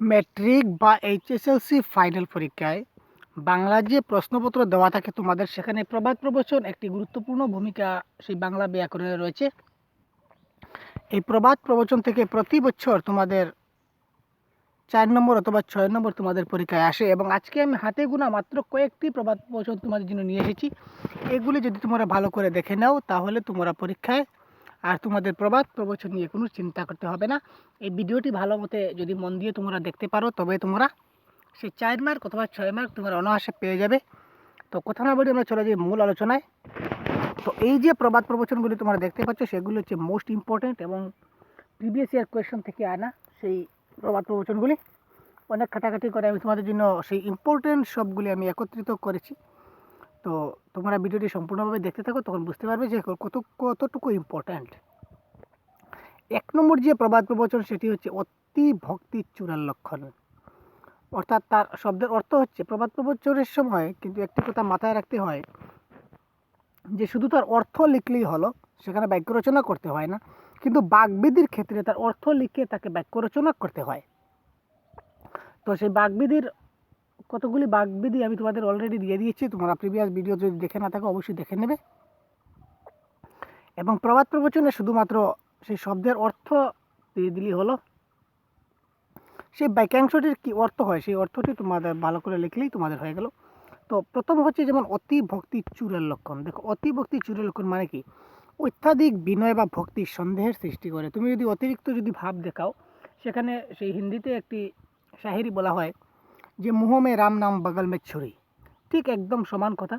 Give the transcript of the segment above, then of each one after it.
Matric বা HSLC final পরীক্ষায় বাংলা যে প্রশ্নপত্র দেওয়া থাকে তোমাদের, সেখানে প্রবাদ প্রবচন একটি গুরুত্বপূর্ণ ভূমিকা সেই বাংলা ব্যাকরণে রয়েছে। এই প্রবাদ প্রবচন থেকে প্রতি বছর তোমাদের 4 নম্বর অথবা 6 নম্বর তোমাদের পরীক্ষায় আসে, এবং আজকে আমি হাতে গোনা মাত্র কয়েকটি প্রবাদ প্রবচন তোমাদের জন্য নিয়ে এসেছি। এগুলি যদি তোমরা ভালো করে দেখে নাও, তাহলে তোমরা পরীক্ষায় আর তোমাদের প্রবাদ প্রবচন নিয়ে কোনো চিন্তা করতে হবে না। এই ভিডিওটি ভালো মতে যদি মন দিয়ে তোমরা দেখতে পারো, তবে তোমরা সেই 4 মার্ক অথবা 6 মার্ক তোমরা অনায়াসে পেয়ে যাবে। তো কথা না বলে আমরা চলে যাই মূল আলোচনায়। তো এই যে প্রবাদ প্রবচনগুলি তোমরা দেখতে পাচ্ছ, সেগুলো হচ্ছে মোস্ট ইম্পর্ট্যান্ট এবং প্রিভিয়াস ইয়ার কোয়েশ্চন থেকে আনা সেই প্রবাদ প্রবচনগুলি। অনেক খাটাখাটি করে আমি তোমাদের জন্য সেই ইম্পর্ট্যান্ট সবগুলি আমি একত্রিত করেছি। তো তোমরা ভিডিওটি সম্পূর্ণভাবে দেখতে থাকো, তখন বুঝতে পারবে যে কতটুকু ইম্পর্ট্যান্ট। 1 নম্বর যে প্রবাদ প্রবচন, সেটি হচ্ছে অতি ভক্তি চূড়ার লক্ষণ। অর্থাৎ তার শব্দের অর্থ হচ্ছে, প্রবাদ প্রবচনের সময় কিন্তু একটি কথা মাথায় রাখতে হয় যে শুধু তার অর্থ লিখলেই হলো, সেখানে বাক্য রচনা করতে হয় না। কিন্তু বাগ্বিধির ক্ষেত্রে তার অর্থ লিখে তাকে বাক্য রচনা করতে হয়। তো সেই বাগ্বিধির কতগুলি বাগ্বিধি আমি তোমাদের অলরেডি দিয়ে দিয়েছি, তোমরা প্রিভিয়াস ভিডিও যদি দেখে না থাকো অবশ্যই দেখে নেবে। এবং প্রবাদ প্রবচনে শুধুমাত্র সেই শব্দের অর্থ দিয়ে দিলেই হলো, সেই বাক্যাংশটির কী অর্থ হয় সেই অর্থটি তোমাদের ভালো করে লিখলেই তোমাদের হয়ে গেল। তো প্রথম হচ্ছে যেমন অতি ভক্তি চূড়ের লক্ষণ। দেখো, অতি ভক্তি চূড়ের লক্ষণ মানে কি? অত্যাধিক বিনয় বা ভক্তি সন্দেহের সৃষ্টি করে। তুমি যদি অতিরিক্ত ভাব দেখাও, সেখানে সেই হিন্দিতে একটি শায়েরি বলা হয় যে মুহ মে রাম নাম বগল মে ছুরি, ঠিক একদম সমান কথা,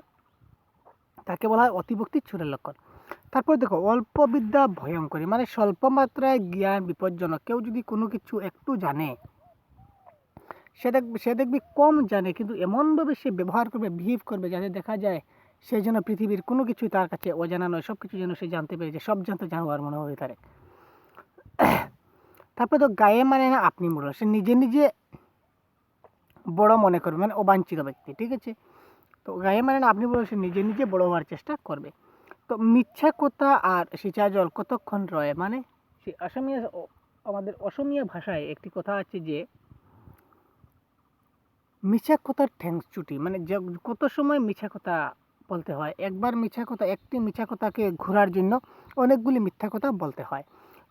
তাকে বলা হয় অতিভক্তি চূড়ের লক্ষণ। তারপর দেখো, অল্প বিদ্যা ভয়ঙ্করী, মানে স্বল্প মাত্রায় জ্ঞান বিপজ্জনক। কেউ যদি কোনো কিছু একটু জানে, সে দেখবি কম জানে, কিন্তু এমনভাবে সে ব্যবহার করবে, বিহেভ করবে, যাতে দেখা যায় সে যেন পৃথিবীর কোনো কিছুই তার কাছে অজানা নয়, সব কিছু যেন সে জানতে পেরেছে, সব জানতে জানোয়ার মনে হবে তারে। তারপরে তো গায়ে মানে না আপনি মোড়ল, সে নিজে নিজে বড় মনে করবে, মানে অবাঞ্ছিত ব্যক্তি, ঠিক আছে। তো গায়ে মানে না আপনি মোড়ল, সে নিজে নিজে বড় হওয়ার চেষ্টা করবে। তো মিথ্যা কথা আর সিঁচা জল কতক্ষণ রয়, মানে সে আমাদের অসমীয়া ভাষায় একটি কথা আছে যে মিছা কথার ঠ্যাংস চুটি, মানে কত সময় মিছা কথা বলতে হয়। একটি মিছা কথাকে ঘোরার জন্য অনেকগুলি মিথ্যা কথা বলতে হয়।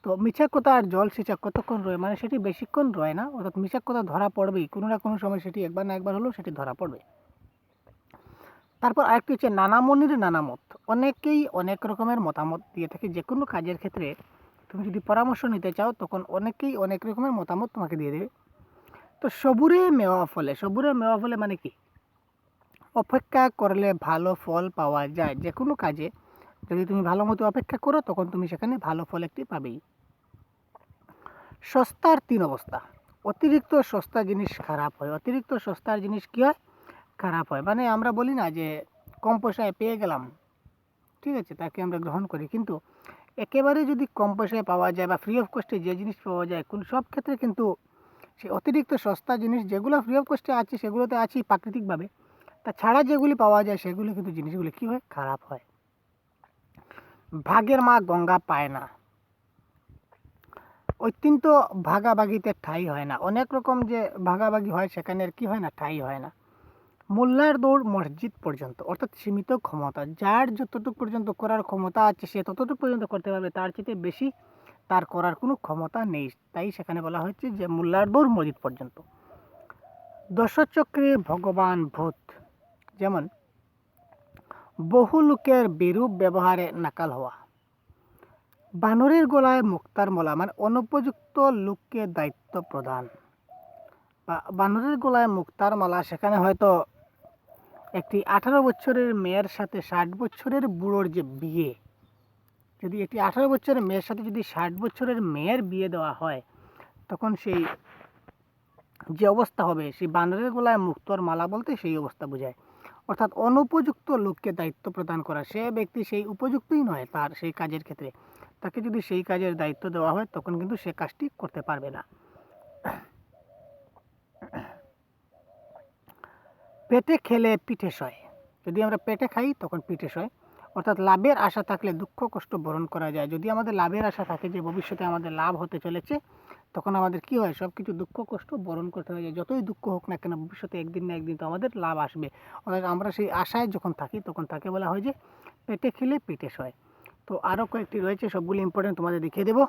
তো মিছা কথা আর জল সিঁচা কতক্ষণ রয়, মানে সেটি বেশিক্ষণ রয় না, অর্থাৎ মিছা কথা ধরা পড়বেই, কোনো না কোনো সময় সেটি একবার না একবার হলেও সেটি ধরা পড়বে। তারপর আরেকটি হচ্ছে নানামণির নানামত। অনেকেই অনেক রকমের মতামত দিয়ে থাকে যে কোনো কাজের ক্ষেত্রে। তুমি যদি পরামর্শ নিতে চাও, তখন অনেকেই অনেক রকমের মতামত তোমাকে দিয়ে দেবে। তো সবুরে মেওয়া ফলে মানে কি? অপেক্ষা করলে ভালো ফল পাওয়া যায়। যে কোনো কাজে যদি তুমি ভালো মতো অপেক্ষা করো, তখন তুমি সেখানে ভালো ফল একটি পাবেই। সস্তার 3 অবস্থা। অতিরিক্ত সস্তা জিনিস খারাপ হয়। অতিরিক্ত সস্তার জিনিস কী হয়? খারাপ হয়। মানে আমরা বলি না যে কম পয়সায় পেয়ে গেলাম, ঠিক আছে, তাকে আমরা গ্রহণ করি। কিন্তু একেবারে যদি কম পয়সায় পাওয়া যায় বা ফ্রি অফ কস্টে যে জিনিস পাওয়া যায়, কোন সব ক্ষেত্রে কিন্তু সেই অতিরিক্ত সস্তা জিনিস যেগুলো ফ্রি অফ কস্টে আছে, সেগুলোতে আছেই প্রাকৃতিকভাবে। তাছাড়া যেগুলি পাওয়া যায়, সেগুলো কিন্তু জিনিসগুলি কী হয়? খারাপ হয়। ভাগের মা গঙ্গা পায় না। অত্যন্ত ভাগাভাগিতে ঠাঁই হয় না। অনেক রকম যে ভাগাভাগি হয়, সেখানে আর কি হয় না? ঠাঁই হয় না। মোল্লার দৌড় মসজিদ পর্যন্ত, অর্থাৎ সীমিত ক্ষমতা। যার যতটুকু পর্যন্ত করার ক্ষমতা আছে, সে ততটুকু পর্যন্ত করতে পারবে, তার চেয়ে বেশি তার করার কোনো ক্ষমতা নেই। তাই সেখানে বলা হচ্ছে যে মোল্লার দৌড় মসজিদ পর্যন্ত। দশচক্রে ভগবান ভূত। যেমন বহু লোকের বিরূপ ব্যবহারে নাকাল হওয়া। বানরের গলায় মুক্তার মালা, মানে অনুপযুক্ত লোককে দায়িত্ব প্রদান। বা বানরের গলায় মুক্তার মালা, সেখানে হয়তো একটি 18 বছরের মেয়ের সাথে 60 বছরের বুড়োর যে বিয়ে, যদি একটি 18 বছরের মেয়ের সাথে যদি 60 বছরের মেয়ের বিয়ে দেওয়া হয়, তখন সেই যে অবস্থা হবে, সেই বানরের গলায় মুক্তোর মালা বলতে সেই অবস্থা বোঝায়। অর্থাৎ অনুপযুক্ত লোককে দায়িত্ব প্রদান করা। সে ব্যক্তি সেই উপযুক্তই নয় তার সেই কাজের ক্ষেত্রে, তাকে যদি সেই কাজের দায়িত্ব দেওয়া হয়, তখন কিন্তু সে কাজটি করতে পারবে না। পেটে খেলে পিঠে সয়। যদি আমরা পেটে খাই, তখন পিঠে সয়। অর্থাৎ লাভের আশা থাকলে দুঃখ কষ্ট বরণ করা যায়। যদি আমাদের লাভের আশা থাকে যে ভবিষ্যতে আমাদের লাভ হতে চলেছে, তখন আমাদের কি হয়, সব কিছু দুঃখ কষ্ট বরণ করতে হয়ে যায়। যতই দুঃখ হোক না কেন, ভবিষ্যতে একদিন না একদিন তো আমাদের লাভ আসবে। অর্থাৎ আমরা সেই আশায় যখন থাকি তখন তাকে বলা হয় যে পেটে খেলে পেটে সয়। তো আরও কয়েকটি রয়েছে, সবগুলি ইম্পর্টেন্ট তোমাদের দেখিয়ে দেবো।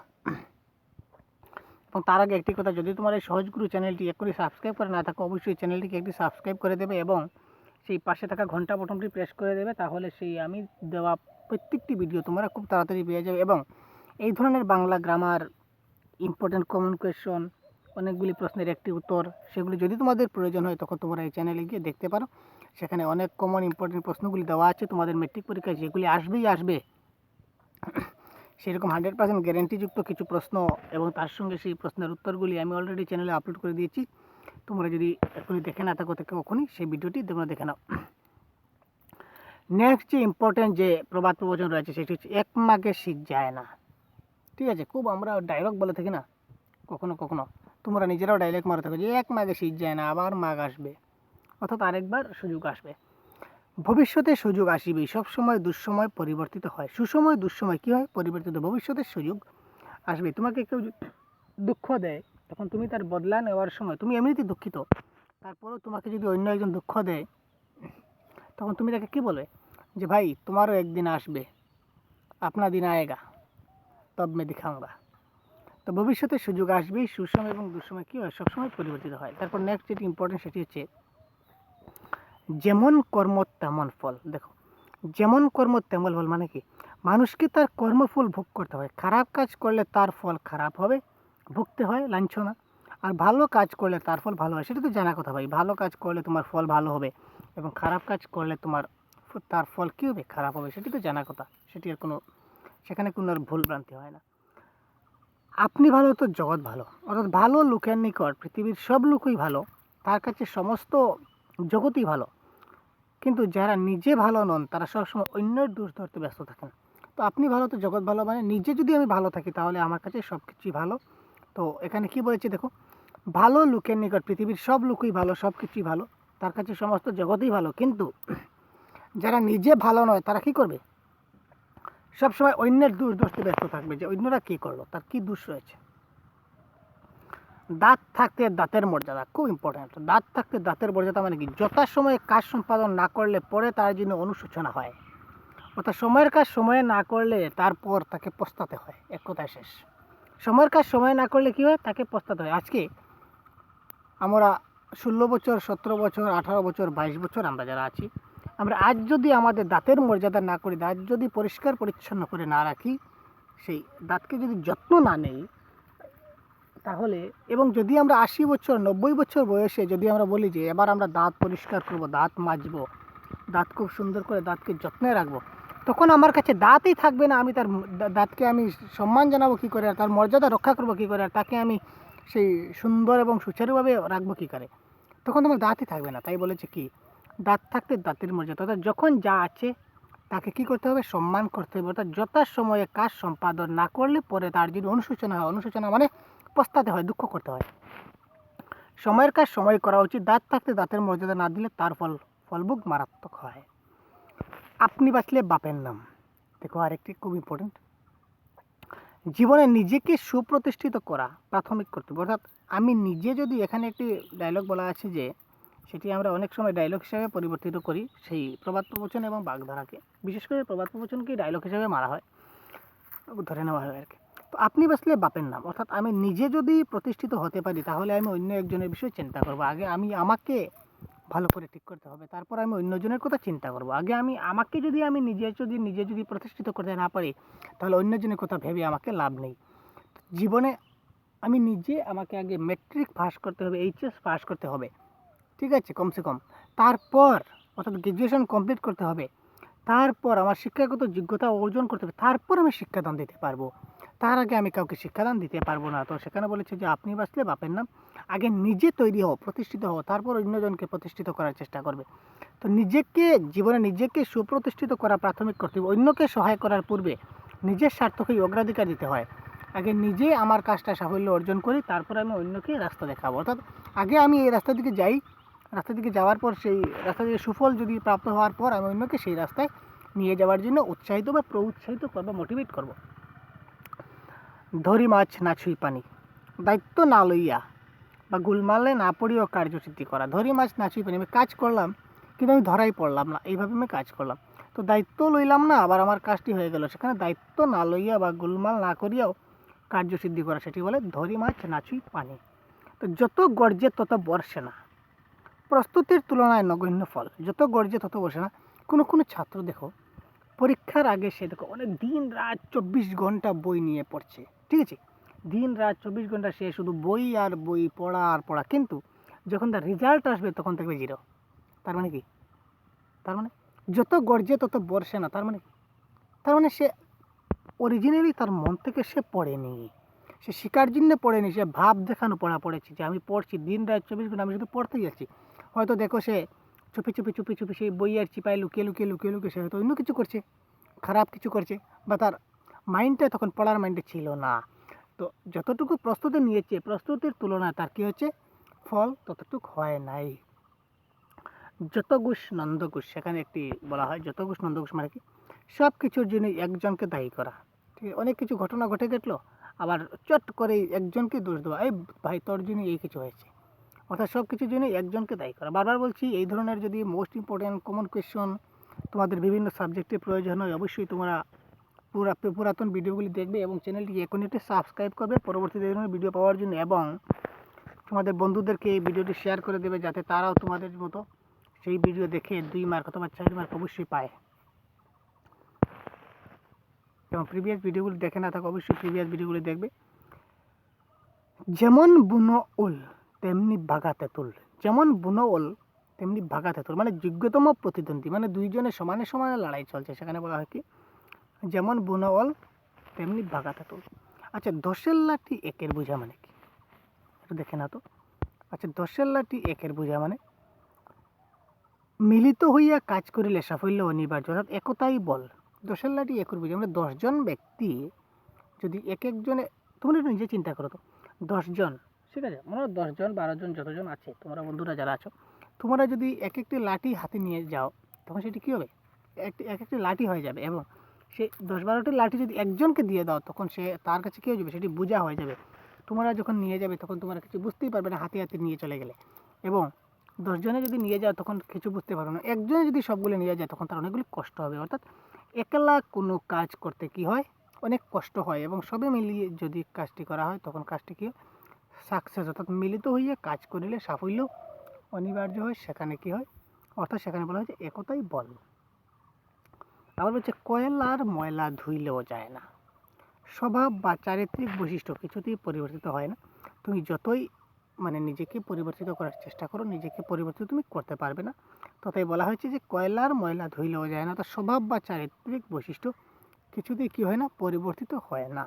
এবং তার আগে একটি কথা, যদি তোমার এই সহজগুরু চ্যানেলটি এখনই সাবস্ক্রাইব করে না থাকো, অবশ্যই চ্যানেলটিকে একটি সাবস্ক্রাইব করে দেবে এবং সেই পাশে থাকা ঘন্টা বটনটি প্রেস করে দেবে। তাহলে সেই আমি দেওয়া প্রত্যেকটি ভিডিও তোমরা খুব তাড়াতাড়ি পেয়ে যাবে। এবং এই ধরনের Bangla grammar, important common question, অনেকগুলি প্রশ্নের একটি উত্তর, সেগুলি যদি তোমাদের প্রয়োজন হয় তখন তোমরা এই চ্যানেলে গিয়ে দেখতে পারো। সেখানে অনেক কমন ইম্পর্টেন্ট প্রশ্নগুলি দেওয়া আছে। তোমাদের মেট্রিক পরীক্ষায় যেগুলি আসবেই আসবে, সেরকম 100% গ্যারেন্টিযুক্ত কিছু প্রশ্ন এবং তার সঙ্গে সেই প্রশ্নের উত্তরগুলি আমি অলরেডি চ্যানেলে আপলোড করে দিয়েছি। তোমরা যদি এখনই দেখে না থাকো তখনই সেই ভিডিওটি তোমরা দেখে নাও। নেক্সট যে ইম্পর্টেন্ট যে প্রবাদ প্রবচন রয়েছে সেটি হচ্ছে এক মাঘে শীত যায় না। ঠিক আছে, খুব আমরা ডায়লগ বলে থাকি না কখনো কখনো, তোমরা নিজেরাও ডায়লগ মারে থাকো যে এক মাঘে শীত যায় না, আবার মাঘ আসবে, অর্থাৎ আরেকবার সুযোগ আসবে। ভবিষ্যতে সুযোগ আসিবেই, সবসময় দুঃসময় পরিবর্তিত হয়। সুসময় দুঃসময় কী হয়, পরিবর্তিত। ভবিষ্যতের সুযোগ আসবে। তোমাকে কেউ দুঃখ দেয়, তখন তুমি তার বদলা নেওয়ার সময়, তুমি এমনিতেই দুঃখিত, তারপরেও তোমাকে যদি অন্য একজন দুঃখ দেয়, তখন তুমি তাকে কী বলবে, যে ভাই তোমারও একদিন আসবে, আপনা দিন আয়েগা তব মে দিখাউঙ্গা। তো ভবিষ্যতে সুযোগ আসবেই, সুসময় এবং দুঃসময় কী হয়, সবসময় পরিবর্তিত হয়। তারপর নেক্সট যেটি ইম্পর্টেন্ট সেটি হচ্ছে যেমন কর্ম তেমন ফল। দেখো, যেমন কর্ম তেমন ফল মানে কি, মানুষকে তার কর্মফল ভোগ করতে হয়। খারাপ কাজ করলে তার ফল খারাপ হবে, ভুগতে হয় লাঞ্ছনা। আর ভালো কাজ করলে তার ফল ভালো হয়, সেটা তো জানা কথা ভাই। ভালো কাজ করলে তোমার ফল ভালো হবে এবং খারাপ কাজ করলে তার ফল কী হবে, খারাপ হবে, সেটি তো জানা কথা। সেটি আর সেখানে কোনো আর ভুল ভ্রান্তি হয় না। আপনি ভালো তো জগৎ ভালো, অর্থাৎ ভালো লোকের নিকট পৃথিবীর সব লোকই ভালো, তার কাছে সমস্ত জগৎই ভালো। কিন্তু যারা নিজে ভালো নন তারা সবসময় অন্যের দোষ ধরতে ব্যস্ত থাকেন। তো আপনি ভালো তো জগৎ ভালো, মানে নিজে যদি আমি ভালো থাকি তাহলে আমার কাছে সব কিছুই ভালো। তো এখানে কি বলেছে দেখো, ভালো লোকের নিকট পৃথিবীর সব লোকই ভালো, সব কিছুই ভালো, তার কাছে সমস্ত জগৎই ভালো। কিন্তু যারা নিজে ভালো নয় তারা কি করবে, সবসময় অন্যের দোষ ধরতে ব্যস্ত থাকবে, যে অন্যরা কী করলো, তার কী দোষ রয়েছে। দাঁত থাকতে দাঁতের মর্যাদা, খুব ইম্পর্ট্যান্ট। দাঁত থাকতে দাঁতের মর্যাদা মানে কি, যথাসময়ে কাজ সম্পাদন না করলে পরে তার জন্য অনুশোচনা হয়। অর্থাৎ সময়ের কাজ সময়ে না করলে তারপর তাকে পস্তাতে হয়, এক কথায় শেষ। সময়ের কাজ সময়ে না করলে কী হয়, তাকে পস্তাতে হয়। আজকে আমরা 16 বছর, 17 বছর, 18 বছর, 22 বছর আমরা যারা আছি, আমরা আজ যদি আমাদের দাঁতের মর্যাদা না করি, দাঁত যদি পরিষ্কার পরিচ্ছন্ন করে না রাখি, সেই দাঁতকে যদি যত্ন না নেই, তাহলে, এবং যদি আমরা 80 বছর 90 বছর বয়সে যদি আমরা বলি যে এবার আমরা দাঁত পরিষ্কার করব, দাঁত মাজবো, দাঁত খুব সুন্দর করে দাঁতকে যত্নে রাখবো, তখন আমার কাছে দাঁতই থাকবে না। আমি তার দাঁতকে আমি সম্মান জানাবো কী করে, আর তার মর্যাদা রক্ষা করবো কী করে, আর তাকে আমি সেই সুন্দর এবং সুচারুভাবে রাখবো কী করে, তখন তোমার দাঁতই থাকবে না। তাই বলেছে কি, দাঁত থাকতে দাঁতের মর্যাদা, অর্থাৎ যখন যা আছে তাকে কী করতে হবে, সম্মান করতে হবে। অর্থাৎ যথাসময়ে কাজ সম্পাদন না করলে পরে তার যদি অনুশোচনা হয়, অনুশোচনা মানে পস্তাতে হয়, দুঃখ করতে হয়। সময়ের কাজ সময় করা উচিত। দাঁত থাকতে দাঁতের মর্যাদা না দিলে তার ফলভোগ মারাত্মক হয়। আপনি বাঁচলে বাপের নাম। দেখো আরেকটি খুব ইম্পর্টেন্ট, জীবনে নিজেকে সুপ্রতিষ্ঠিত করা প্রাথমিক কর্তব্য। অর্থাৎ আমি নিজে যদি, এখানে একটি ডায়লগ বলা আছে যে সেটি আমরা অনেক সময় ডায়লগ হিসাবে পরিবর্তিত করি, সেই প্রবাদ প্রবচন এবং বাগধারাকে, বিশেষ করে প্রবাদ প্রবচনকে ডায়লগ হিসাবে মারা হয়, ধরে নেওয়া হয় আর কি। তো আপনি বাঁচলে বাপের নাম, অর্থাৎ আমি নিজে যদি প্রতিষ্ঠিত হতে পারি তাহলে আমি অন্য একজনের বিষয়ে চিন্তা করবো। আগে আমি আমাকে ভালো করে ঠিক করতে হবে, তারপর আমি অন্যজনের কথা চিন্তা করবো। আগে আমাকে যদি আমি নিজে যদি প্রতিষ্ঠিত করতে না পারি, তাহলে অন্যজনের কথা ভেবে আমাকে লাভ নেই। জীবনে আমি নিজে, আমাকে আগে ম্যাট্রিক পাস করতে হবে, এইচএস পাস করতে হবে, ঠিক আছে, কমসে কম। তারপর অর্থাৎ গ্র্যাজুয়েশন কমপ্লিট করতে হবে, তারপর আমার শিক্ষাগত যোগ্যতা অর্জন করতে হবে, তারপর আমি শিক্ষাদান দিতে পারবো। তার আগে আমি কাউকে শিক্ষাদান দিতে পারবো না। তো সেখানে বলেছে যে আপনি বাঁচলে বাপের নাম, আগে নিজে তৈরি হও, প্রতিষ্ঠিত হও, তারপর অন্যজনকে প্রতিষ্ঠিত করার চেষ্টা করবে। তো জীবনে নিজেকে সুপ্রতিষ্ঠিত করা প্রাথমিক কর্তব্য। অন্যকে সহায় করার পূর্বে নিজের স্বার্থকেই অগ্রাধিকার দিতে হয়। আগে নিজে আমার কাজটা সাফল্য অর্জন করি, তারপর আমি অন্যকে রাস্তা দেখাবো। অর্থাৎ আগে আমি এই রাস্তার দিকে যাই, রাস্তার দিকে যাওয়ার পর সেই রাস্তা থেকে সুফল যদি প্রাপ্ত হওয়ার পর আমি অন্যকে সেই রাস্তায় নিয়ে যাওয়ার জন্য উৎসাহিত বা প্রউৎসাহিত করবো, মোটিভেট করব। ধরি মাছ না ছুঁই পানি, দায়িত্ব না লইয়া বা গোলমালে না পড়িও কার্যসিদ্ধি করা। ধরি মাছ না ছুঁই পানি, আমি কাজ করলাম কিন্তু আমি ধরাই পড়লাম না, এইভাবে আমি কাজ করলাম, তো দায়িত্ব লইলাম না, আবার আমার কাজটি হয়ে গেল। সেখানে দায়িত্ব না লইয়া বা গোলমাল না করিয়াও কার্যসিদ্ধি করা, সেটি বলে ধরি মাছ না ছুঁই পানি। তো যত গর্জে তত বর্ষে না, প্রস্তুতির তুলনায় নগণ্য ফল। যত গর্জে তত বর্ষে না। কোনো ছাত্র দেখো পরীক্ষার আগে সে দেখো অনেক দিন রাত 24 ঘন্টা বই নিয়ে পড়ছে, ঠিক আছে, দিন রাত 24 ঘন্টা সে শুধু বই আর বই, পড়া আর পড়া, কিন্তু যখন তার রেজাল্ট আসবে তখন দেখবে জিরো। তার মানে কি? তার মানে যত গর্জে তত বর্ষে না, তার মানে কি? তার মানে সে অরিজিনালি তার মন থেকে সে পড়েনি, সে শিকার জন্য পড়েনি, সে ভাব দেখানো পড়া পড়েছে যে আমি পড়ছি দিন রাত 24 ঘন্টা, আমি শুধু পড়তেই যাচ্ছি। হয়তো দেখো সে চুপি চুপি চুপি চুপি সেই বই আর চিপায় লুকিয়ে লুকিয়ে লুকিয়ে লুকিয়ে সে হয়তো অন্য কিছু করছে, খারাপ কিছু করছে, বা তার মাইন্ডটা তখন পড়ার মাইন্ডে ছিল না। তো যতটুকু প্রস্তুতি নিয়েছে, প্রস্তুতির তুলনায় তার কী হচ্ছে, ফল ততটুকু হয় নাই। যত ঘুষ নন্দ ঘুষ, সেখানে একটি বলা হয় যত ঘুষ নন্দ ঘুষ মানে কি, সব কিছুর জন্য একজনকে দায়ী করা। ঠিক আছে, অনেক কিছু ঘটনা ঘটে গেলো, আবার চট করে একজনকে দোষ দেওয়া, এই ভাই তোর জন্য এই কিছু হয়েছে, অর্থাৎ সব কিছুর জন্য একজনকে দায়ী করা। বারবার বলছি, এই ধরনের যদি মোস্ট ইম্পর্ট্যান্ট কমন কোয়েশ্চন তোমাদের বিভিন্ন সাবজেক্টে প্রয়োজন হয়, অবশ্যই তোমরা পুরাতন ভিডিওগুলি দেখবে এবং চ্যানেলটি এখনই সাবস্ক্রাইব করবে পরবর্তীতে এই ধরনের ভিডিও পাওয়ার জন্য, এবং তোমাদের বন্ধুদেরকে এই ভিডিওটি শেয়ার করে দেবে যাতে তারাও তোমাদের মতো সেই ভিডিও দেখে 2 মার্ক অথবা 4 মার্ক অবশ্যই পায়। এবং প্রিভিয়াস ভিডিওগুলি দেখে না থাকো, অবশ্যই প্রিভিয়াস ভিডিওগুলি দেখবে। যেমন বুনো ওল তেমনি বাঘা তেঁতুল, যেমন বুনো ওল তেমনি বাঘা তেঁতুল, মানে যোগ্যতম প্রতিদ্বন্দ্বী, মানে দুইজনে সমানে সমানে লড়াই চলছে, সেখানে বলা হয় কি, যেমন বুনো ওল তেমনি বাঘা তেঁতুল। আচ্ছা, 10-এর লাঠি 1-এর বোঝা মানে কি, একটু দেখে না তো। আচ্ছা, 10-এর লাঠি 1-এর বোঝা মানে মিলিত হইয়া কাজ করিলে সাফল্য অনিবার্য, অর্থাৎ একতাই বল। 10-এর লাঠি 1-এর বোঝা মানে 10 জন ব্যক্তি যদি এক একজনে, তোমরা একটু নিজে চিন্তা করো তো, 10 জন, ঠিক আছে, মনে হয় 10 জন 12 জন যতজন আছে তোমরা বন্ধুরা যারা আছো, তোমরা যদি এক একটি লাঠি হাতে নিয়ে যাও, তখন সেটি কী হবে, এক একটি লাঠি হয়ে যাবে, এবং সে 10-12টি লাঠি যদি একজনকে দিয়ে দাও, তখন সে তার কাছে কী হয়ে যাবে, সেটি বোঝা হয়ে যাবে। তোমরা যখন নিয়ে যাবে তখন তোমরা কিছু বুঝতেই পারবে না, হাতে হাতে নিয়ে চলে গেলে। এবং 10 জনে যদি নিয়ে যাও তখন কিছু বুঝতে পারবে না, একজনে যদি সবগুলো নিয়ে যায় তখন তার অনেকগুলি কষ্ট হবে। অর্থাৎ একলা কোনো কাজ করতে কি হয়, অনেক কষ্ট হয়, এবং সবে মিলিয়ে যদি কাজটি করা হয় তখন কাজটি কি সাকসেস, অর্থাৎ মিলিত হইয়া কাজ করিলে সাফল্য অনিবার্য হয়, সেখানে কি হয়, অর্থাৎ সেখানে বলা হয়েছে একতাই বল। আবার বলছে কয়লার ময়লা ধুইলেও যায় না, স্বভাব বা চারিত্রিক বৈশিষ্ট্য কিছুতেই পরিবর্তিত হয় না। তুমি যতই মানে নিজেকে পরিবর্তিত করার চেষ্টা করো, নিজেকে পরিবর্তিত তুমি করতে পারবে না। তথাই বলা হয়েছে যে কয়লার ময়লা ধুইলেও যায় না, তার স্বভাব বা চারিত্রিক বৈশিষ্ট্য কিছুতেই কি হয় না, পরিবর্তিত হয় না।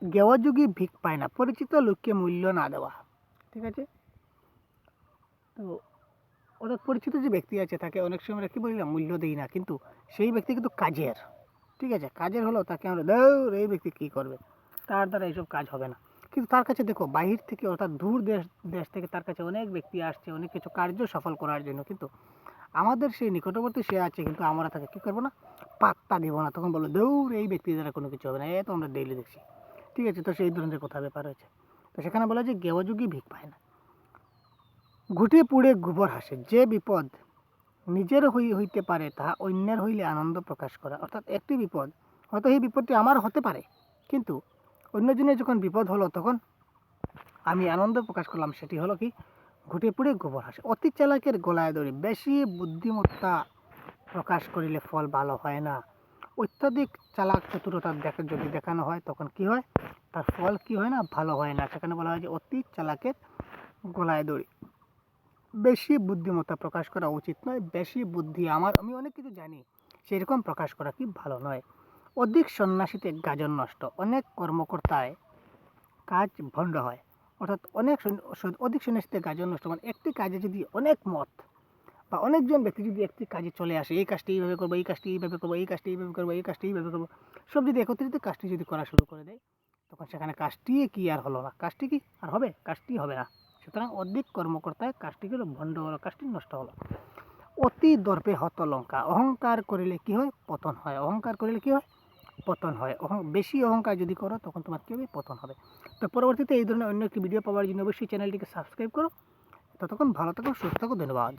গেওয়াযুগী ভিক পায় না, পরিচিত লোককে মূল্য না দেওয়া, ঠিক আছে। তো অর্থাৎ পরিচিত যে ব্যক্তি আছে তাকে অনেক সময় আমরা কী বলি না, মূল্য দিই না, কিন্তু সেই ব্যক্তি কিন্তু কাজের, ঠিক আছে, কাজের হলো তাকে আমরা দৌড়, এই ব্যক্তি কী করবে, তার দ্বারা এইসব কাজ হবে না। কিন্তু তার কাছে দেখো বাহির থেকে, অর্থাৎ দূর দেশ থেকে তার কাছে অনেক ব্যক্তি আসছে অনেক কিছু কার্য সফল করার জন্য, কিন্তু আমাদের সেই নিকটবর্তী সে আছে, কিন্তু আমরা তাকে কী করবো না, পাত্তা দিব না, তখন বলো দৌড়, এই ব্যক্তির দ্বারা কোনো কিছু হবে না, এ তো আমরা ডেইলি দেখছি, ঠিক আছে। তো সেই ধরনের কথা ব্যাপার হয়েছে। তো সেখানে বলা যে গেওয়াযুগী ভিক পায় না। ঘুটে পুড়ে গোবর হাসে, যে বিপদ নিজের হইতে পারে তাহা অন্যের হইলে আনন্দ প্রকাশ করা, অর্থাৎ একটি বিপদ, হয়তো এই বিপদটি আমার হতে পারে, কিন্তু অন্যজনের যখন বিপদ হলো তখন আমি আনন্দ প্রকাশ করলাম, সেটি হলো কি, ঘুটে পুড়ে গোবর হাসে। অতি চালাকের গলায় দড়ি, বেশি বুদ্ধিমত্তা প্রকাশ করিলে ফল ভালো হয় না। অত্যাধিক চালাক চতুরতা যদি দেখানো হয় তখন কি হয়, তার ফল কি হয় না, ভালো হয় না। সেখানে বলা হয় যে অতি চালাকের গলায় দড়ি, বেশি বুদ্ধিমত্তা প্রকাশ করা উচিত নয়, বেশি বুদ্ধি আমি অনেক কিছু জানি সেরকম প্রকাশ করা কি ভালো নয়। অধিক সন্ন্যাসীতে গাজন নষ্ট, অনেক কর্মকর্তায় কাজ ভণ্ড হয়, অর্থাৎ অধিক সন্ন্যাসীতে গাজন নষ্ট মানে একটি কাজে যদি অনেক মত বা অনেকজন ব্যক্তি যদি একটি কাজে চলে আসে, এই কাজটি এইভাবে করবো, এই কাজটি এইভাবে করবো, এই কাজটি এইভাবে করবো, এই কাজটি এইভাবে করবো, সব যদি একত্রিত কাজটি যদি করা শুরু করে দেয়, তখন সেখানে কাজটি কি আর হলো না, কাজটি কি আর হবে, কাজটি হবে না। সুতরাং অধিক কর্মকর্তায় কাজটি হলো ভণ্ড হলো, কাজটি নষ্ট হলো। অতি দর্পে হত লঙ্কা, অহংকার করিলে কি হয়, পতন হয়, অহংকার করিলে কি হয়, পতন হয়। বেশি অহংকার যদি করো তখন তোমার কী হবে? পতন হবে। তো পরবর্তীতে এই ধরনের অন্য একটি ভিডিও পাওয়ার জন্য অবশ্যই চ্যানেলটিকে সাবস্ক্রাইব করো। ততক্ষণ ভালো থাকো, সুস্থ থাকো, ধন্যবাদ।